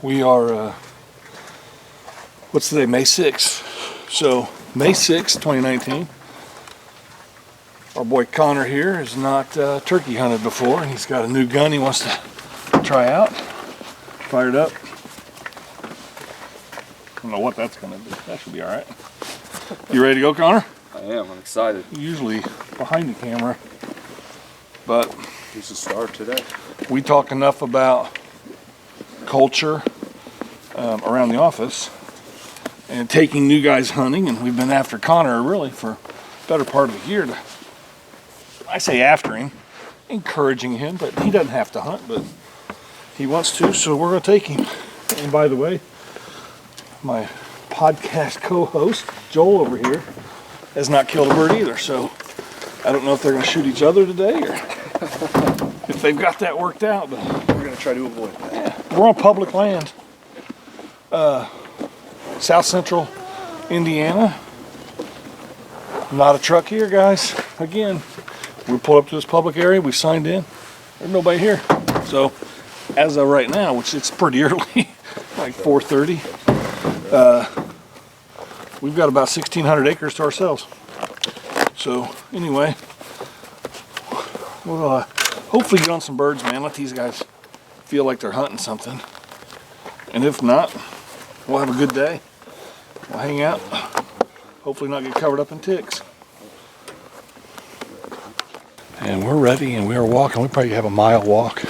We are, what's today, May 6th. So, May 6th, 2019. Our boy Connor here has not turkey hunted before, and he's got a new gun he wants to try out. Fired up. I don't know what that's going to be. That should be all right. You ready to go, Connor? I am. I'm excited. Usually behind the camera, but He's a star today. we talk enough about culture around the office and taking new guys hunting, and we've been after Connor really for a better part of a year. I say after him, encouraging him, but he doesn't have to hunt, but he wants to, so we're going to take him. And by the way, my podcast co-host, Joel over here, has not killed a bird either, so I don't know if they're going to shoot each other today or if they've got that worked out, but We're going to try to avoid that. yeah, we're on public land. South Central Indiana. Not a truck here, guys. Again, we pulled up to this public area, we signed in, there's nobody here. So, as of right now, which it's pretty early, like 4:30, we've got about 1,600 acres to ourselves. So, anyway, we'll hopefully get on some birds, man. Let these guys feel like they're hunting something. And if not, we'll have a good day. We'll hang out, hopefully not get covered up in ticks. And we're ready, and we are walking. We probably have a mile walk.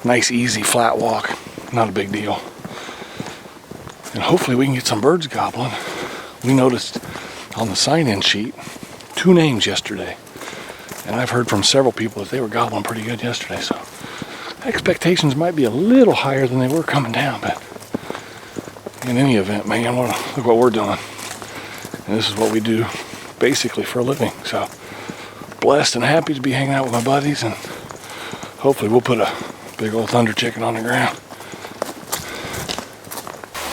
Nice, easy, flat walk. Not a big deal. And hopefully we can get some birds gobbling. We noticed on the sign-in sheet 2 names yesterday. And I've heard from several people that they were gobbling pretty good yesterday. So expectations might be a little higher than they were coming down. But in any event, man, look what we're doing. And this is what we do basically for a living. So blessed and happy to be hanging out with my buddies, and hopefully we'll put a big old thunder chicken on the ground.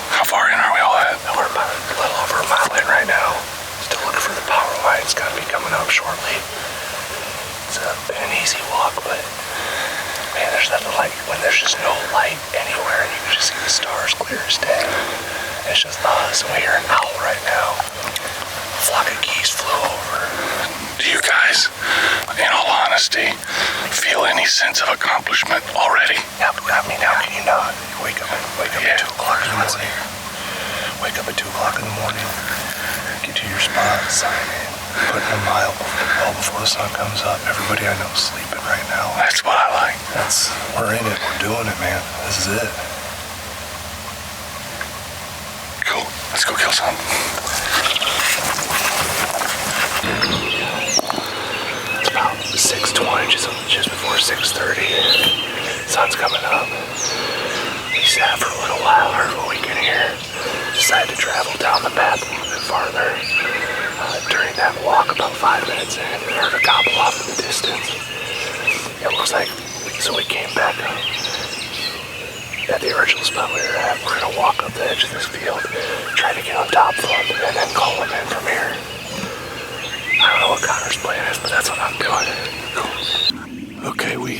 How far in are we all at? We're about a little over a mile in right now. Still looking for the power line. It's got to be coming up shortly. It's been an easy walk, but man, there's nothing like when there's just no light anywhere and you can just see the stars clear as day. It's just us, and we hear an owl right now. A flock of geese flew over. Do you guys, in all honesty, feel any sense of accomplishment already? Yeah, I mean, how can you not? You wake up at 2 o'clock in the morning. Wake up at 2 o'clock in the morning, get to your spot, sign in, put in a mile well before the sun comes up. Everybody I know is sleeping right now. That's what I like. We're in it. We're doing it, man. This is it. Cool. Let's go kill some. It's about 6:20, just before 6:30. Sun's coming up. We sat for a little while, heard what we could hear. Decided to travel down the path a little bit farther. During that walk, about 5 minutes in, heard a gobble off in the distance. It looks like, so we came back up. At the original spot we were at, we're gonna walk up the edge of this field, try to get on top of them, and then call them in from here. I don't know what Connor's plan is, but that's what I'm doing. Cool. Okay, we've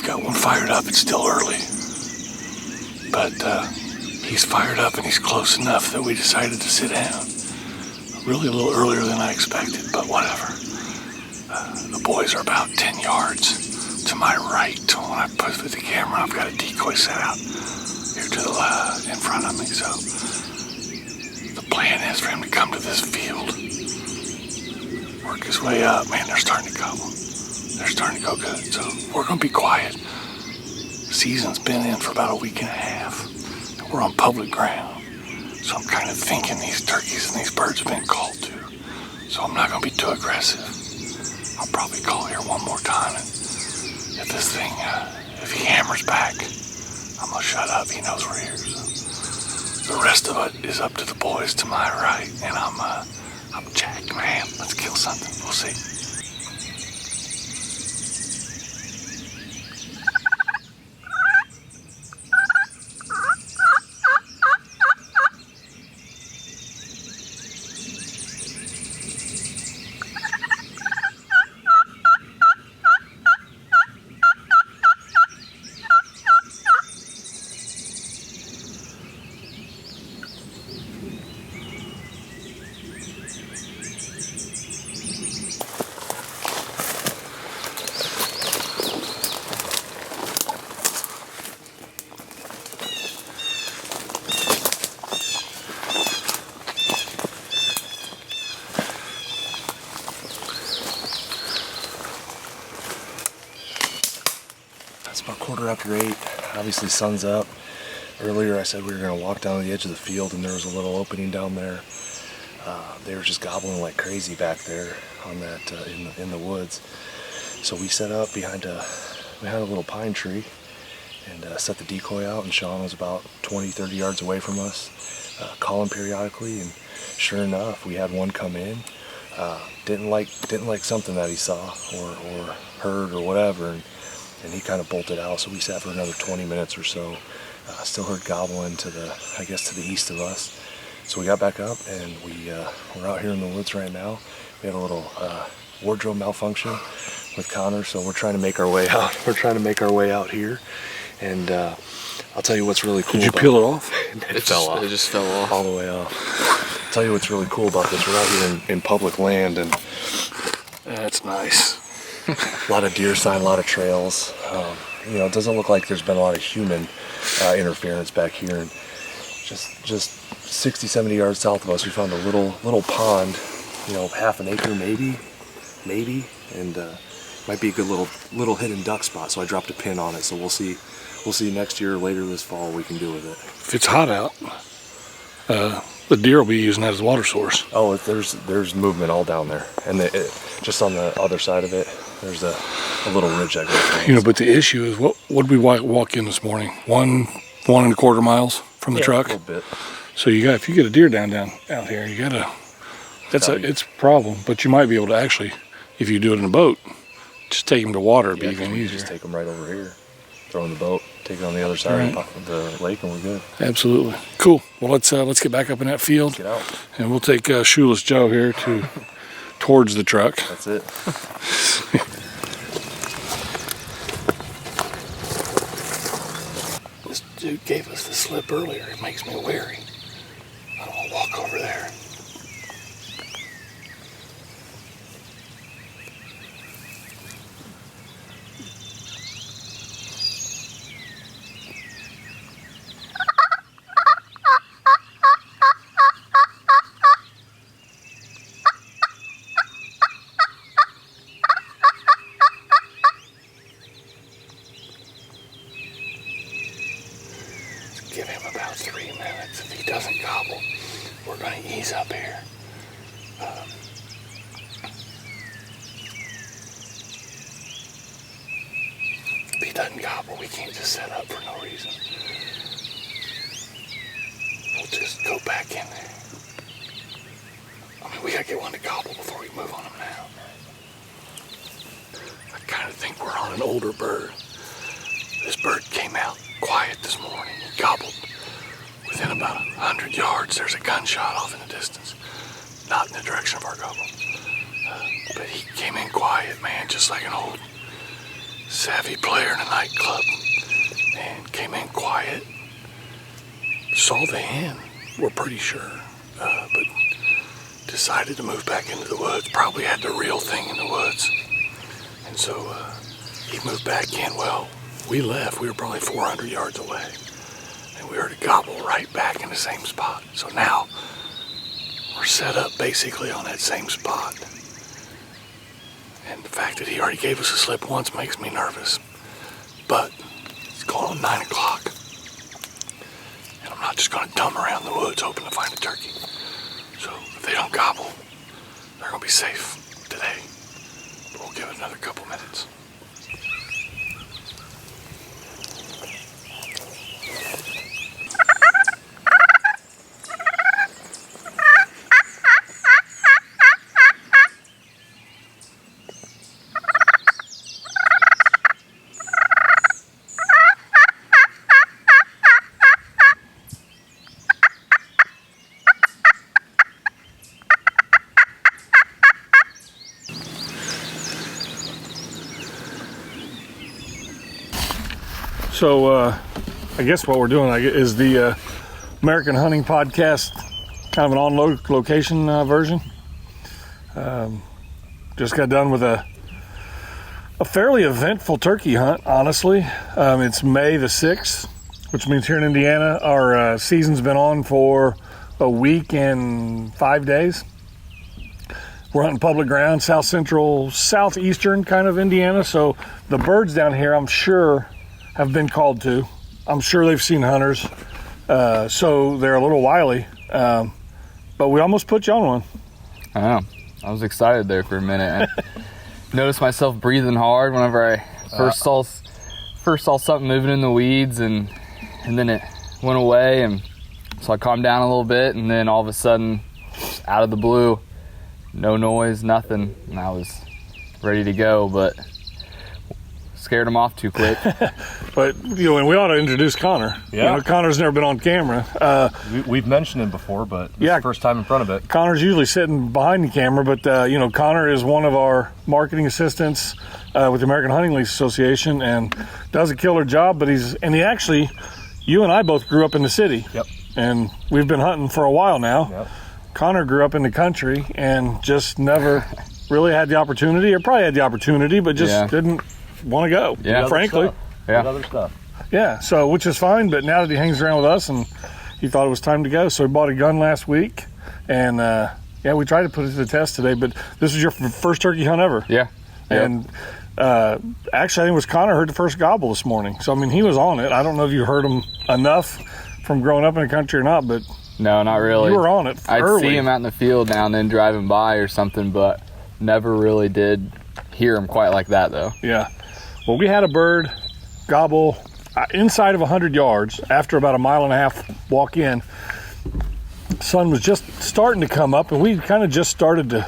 got one fired up. It's still early, but he's fired up and he's close enough that we decided to sit down. Really a little earlier than I expected, but whatever. The boys are about 10 yards to my right. When I put the camera, I've got a decoy set out here to the in front of me. So the plan is for him to come to this field, work his way up. Man, they're starting to gobble. They're starting to go good. So we're going to be quiet. Season's been in for about a week and a half. We're on public ground. So I'm kind of thinking these turkeys and these birds have been called to. So I'm not going to be too aggressive. I'll probably call here one more time. And if this thing, if he hammers back, I'm going to shut up. He knows we're here. So the rest of it is up to the boys to my right. And I'm jacked, man. Let's kill something. We'll see. 8:15. Obviously, sun's up. Earlier, I said we were going to walk down to the edge of the field, and there was a little opening down there. They were just gobbling like crazy back there on that in the woods. So we set up behind a little pine tree and set the decoy out. And Sean was about 20-30 yards away from us, calling periodically. And sure enough, we had one come in. Didn't like something that he saw or heard or whatever, and he kind of bolted out. So we sat for another 20 minutes or so. Still heard gobbling to the east of us. So we got back up, and we're out here in the woods right now. We had a little wardrobe malfunction with Connor, so we're trying to make our way out. We're trying to make our way out here, and I'll tell you what's really cool. Did you peel it off? It fell off. It just fell off. All the way off. I'll tell you what's really cool about this. We're out here in public land, and That's nice. a lot of deer sign, a lot of trails. It doesn't look like there's been a lot of human interference back here. And just 60, 70 yards south of us, we found a little pond, half an acre maybe, and might be a good little hidden duck spot. So I dropped a pin on it. So we'll see next year or later this fall what we can do with it. If it's hot out, the deer will be using that as a water source. Oh, there's movement all down there, and just on the other side of it, there's a little ridge that goes down. But the issue is, what did we walk in this morning? 1.25 miles from the truck. A little bit. So if you get a deer down out here, it's a problem. But you might be able to actually, if you do it in a boat, just take them to water. It'd be even easier. Just take them right over here, throw in the boat, take it on the other side of the lake, and we're good. Absolutely. Cool. Well, let's get back up in that field. Get out. And we'll take Shoeless Joe here towards the truck. That's it. This dude gave us the slip earlier. It makes me wary. I don't want to walk over there. Give him about 3 minutes. If he doesn't gobble, we're going to ease up here. If he doesn't gobble, we can't just set up for no reason. We'll just go back in there. We got to get one to gobble before we move on him now. I kind of think we're on an older bird. This bird came out quiet this morning. He gobbled. Within about 100 yards, there's a gunshot off in the distance. Not in the direction of our gobble. But he came in quiet, man, just like an old savvy player in a nightclub. And came in quiet. Saw the hen, we're pretty sure. But decided to move back into the woods. Probably had the real thing in the woods. And so he moved back in. Well, we left. We were probably 400 yards away. And we heard a gobble right back in the same spot. So now we're set up basically on that same spot. And the fact that he already gave us a slip once makes me nervous. But it's going on 9 o'clock. And I'm not just going to dumb around the woods hoping to find a turkey. So if they don't gobble, they're going to be safe today. But we'll give it another couple minutes. So I guess what we're doing is the American Hunting Podcast, kind of an on-location version. Just got done with a fairly eventful turkey hunt, honestly. It's May the 6th, which means here in Indiana, our season's been on for a week and 5 days. We're hunting public ground, southeastern kind of Indiana. So the birds down here, I'm sure, have been called to. I'm sure they've seen hunters, so they're a little wily. But we almost put you on one. I know. I was excited there for a minute. I noticed myself breathing hard whenever I first saw something moving in the weeds, and then it went away, and so I calmed down a little bit, and then all of a sudden, just out of the blue, no noise, nothing, and I was ready to go, but scared him off too quick. But and we ought to introduce Connor. Yeah. Connor's never been on camera. We've mentioned him before, but this is the first time in front of it. Connor's usually sitting behind the camera, but Connor is one of our marketing assistants with the American Hunting Lease Association, and does a killer job. But you and I both grew up in the city. Yep. And we've been hunting for a while now. Yep. Connor grew up in the country and just never really had the opportunity, or probably had the opportunity, but just didn't want to go. Yeah, frankly. Other stuff. Yeah, so which is fine, but now that he hangs around with us, and he thought it was time to go, so he bought a gun last week, and we tried to put it to the test today. But this was your first turkey hunt ever. Yeah. And actually, I think it was Connor heard the first gobble this morning. So I mean, he was on it. I don't know if you heard him enough from growing up in the country or not, but no, not really. You were on it early. I'd see him out in the field now and then driving by or something, but never really did hear him quite like that, though. Yeah. Well, we had a bird gobble inside of 100 yards after about a mile and a half walk in. Sun was just starting to come up, and we kind of just started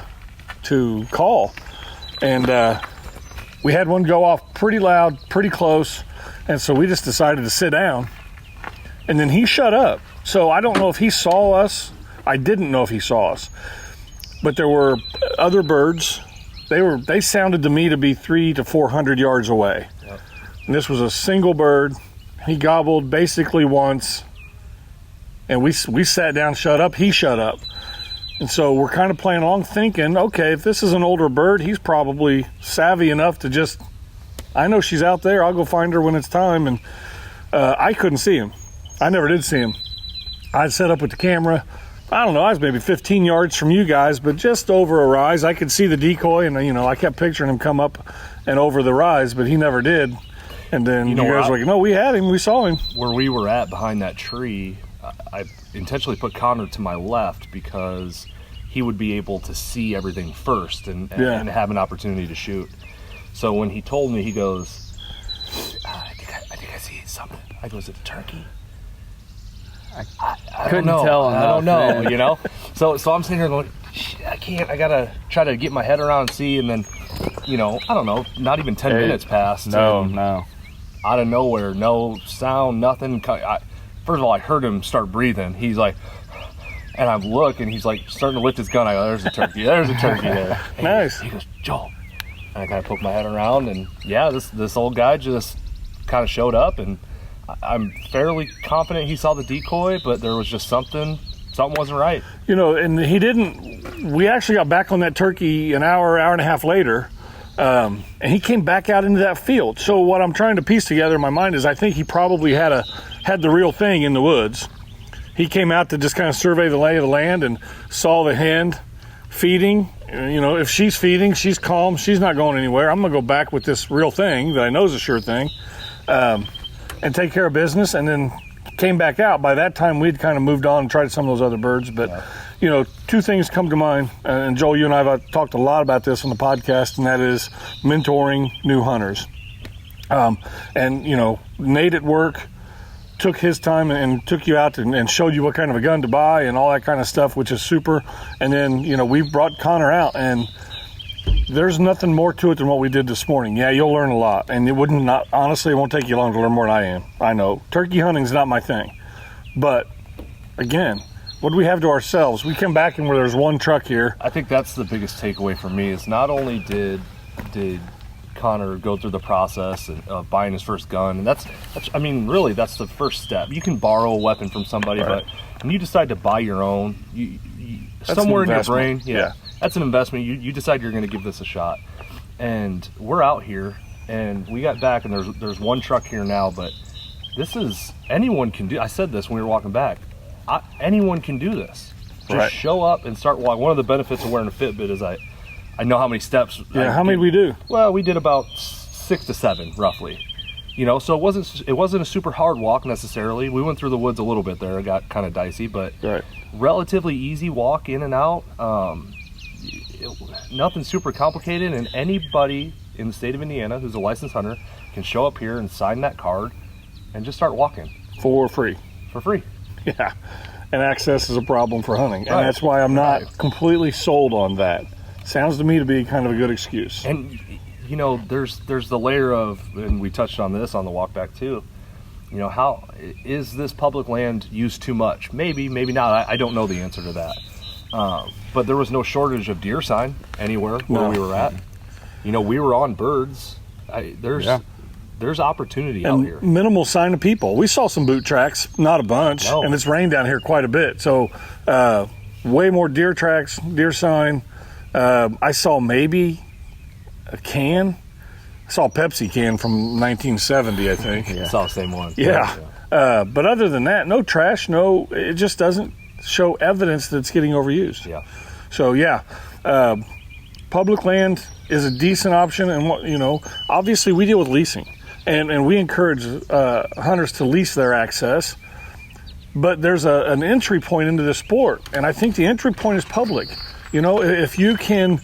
to call. And we had one go off pretty loud, pretty close, and so we just decided to sit down. And then he shut up. So I don't know if he saw us. I didn't know if he saw us. But there were other birds. They sounded to me to be 300 to 400 yards away. Yep. And this was a single bird. He gobbled basically once. And we sat down, shut up. He shut up. And so we're kind of playing along thinking, okay, if this is an older bird, he's probably savvy enough to just, I know she's out there. I'll go find her when it's time. And I couldn't see him. I never did see him. I'd set up with the camera. I don't know, I was maybe 15 yards from you guys, but just over a rise. I could see the decoy, and I kept picturing him come up and over the rise, but he never did. And then you guys were like, no, we had him, we saw him. Where we were at behind that tree, I intentionally put Connor to my left because he would be able to see everything first and have an opportunity to shoot. So when he told me, he goes, I think I see something. I go, is it a turkey? I couldn't don't know. tell enough, I don't know, man. So I'm sitting here going, I can't. I gotta try to get my head around and see. And then, I don't know. Not even 10 minutes passed. No. Out of nowhere, no sound, nothing. First of all, I heard him start breathing. He's like, and I'm looking. He's like starting to lift his gun. I go, there's a turkey. There's a turkey there. And Nice. He goes, Joel. And I kind of poked my head around, and this old guy just kind of showed up, and I'm fairly confident he saw the decoy, but there was just something wasn't right. And he didn't. We actually got back on that turkey an hour and a half later, and he came back out into that field. So what I'm trying to piece together in my mind is I think he probably had the real thing in the woods. He came out to just kind of survey the lay of the land and saw the hen feeding. If she's feeding, she's calm, she's not going anywhere. I'm going to go back with this real thing that I know is a sure thing. And take care of business, and then came back out. By that time, we'd kind of moved on and tried some of those other birds. But, two things come to mind. And Joel, you and I have talked a lot about this on the podcast, and that is mentoring new hunters. Nate at work took his time and took you out and showed you what kind of a gun to buy and all that kind of stuff, which is super. And then, we brought Connor out, and there's nothing more to it than what we did this morning. Yeah, you'll learn a lot, and honestly, it won't take you long to learn more than I am. I know. Turkey hunting's not my thing. But, again, what do we have to ourselves? We come back and where there's one truck here. I think that's the biggest takeaway for me is not only did Connor go through the process of buying his first gun, and that's the first step. You can borrow a weapon from somebody, right. But when you decide to buy your own, you somewhere in your brain, yeah. That's an investment. You decide you're going to give this a shot. And we're out here, and we got back, and there's one truck here now, but anyone can do. I said this when we were walking back. Anyone can do this. Just show up and start walking. One of the benefits of wearing a Fitbit is I know how many steps. Yeah, how many we do? Well, we did about 6 to 7, roughly. So it wasn't a super hard walk necessarily. We went through the woods a little bit there. It got kind of dicey, but Right. relatively easy walk in and out. Nothing super complicated, and anybody in the state of Indiana who's a licensed hunter can show up here and sign that card and just start walking For free. for free. Yeah. And access is a problem for hunting. Right. And that's why I'm not Right. completely sold on that. Sounds to me to be kind of a good excuse. And there's the layer of, and we touched on this on the walk back too. How is this public land used too much? Maybe not. I don't know the answer to that. But there was no shortage of deer sign anywhere where No. we were at. We were on birds. There's opportunity out And here. minimal sign of people. We saw some boot tracks, not a bunch, No. and it's rained down here quite a bit. So way more deer tracks, deer sign. I saw maybe a can. I saw a Pepsi can from 1970, I think. It's all the same one. Yeah. But other than that, no trash, it just doesn't show evidence that it's getting overused. Yeah. So yeah, public land is a decent option, and obviously we deal with leasing, and we encourage hunters to lease their access. But there's an entry point into the sport, and I think the entry point is public. If you can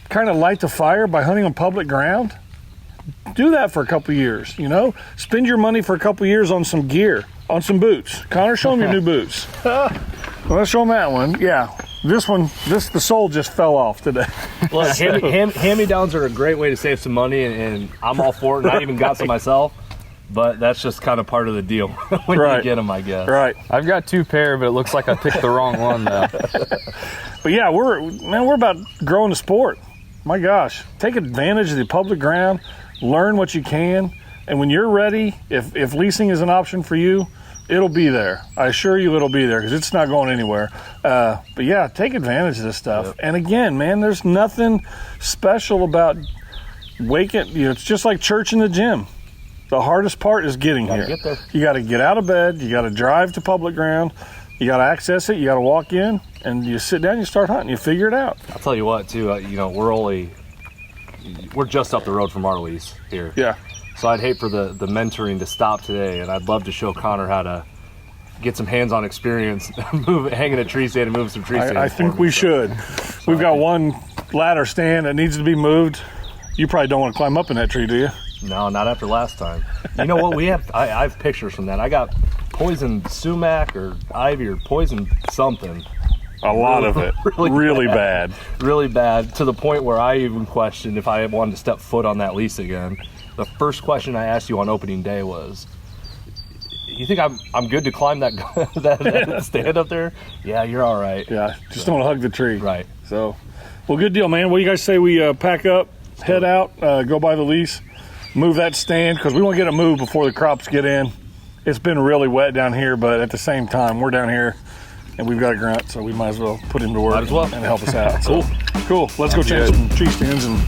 kind of light the fire by hunting on public ground, do that for a couple years. Spend your money for a couple years on some gear, on some boots. Connor, show them your new boots. Well, let's show them that one. Yeah, the sole just fell off today. Look, hand-me-downs are a great way to save some money, and I'm all for it. And I even got some myself, but that's just kind of part of the deal when Right. you get them, I guess. Right. I've got 2 pair, but it looks like I picked the wrong one though. But yeah, we're about growing the sport. My gosh, take advantage of the public ground, learn what you can, and when you're ready, if leasing is an option for you, it'll be there. I assure you it'll be there because it's not going anywhere. But yeah, take advantage of this stuff. Yep. And again, man, there's nothing special about waking. It's just like church and the gym. The hardest part is getting Gotta here. get there. You got to get out of bed. You got to drive to public ground. You got to access it. You got to walk in, and you sit down. You start hunting. You figure it out. I'll tell you what, too. We're just up the road from our lease here. Yeah. So I'd hate for the mentoring to stop today, and I'd love to show Connor how to get some hands-on experience hanging a tree stand and moving some tree stands. I think we should. We've got one ladder stand that needs to be moved. You probably don't want to climb up in that tree, do you? No, not after last time. You know what? I have pictures from that. I got poison sumac or ivy or poison something. A lot of it. Really bad. Really bad, to the point where I even questioned if I wanted to step foot on that lease again. The first question I asked you on opening day was, you think I'm good to climb that stand up there? Yeah, you're all right. Yeah, just don't hug the tree. Right. So, well, good deal, man. What do you guys say we pack up, head out, go by the lease, move that stand, because we want to get it moved before the crops get in. It's been really wet down here, but at the same time, we're down here, and we've got a grunt, so we might as well put him to work Might as well. and help us out. So, cool. Let's go Sounds change good. some tree stands and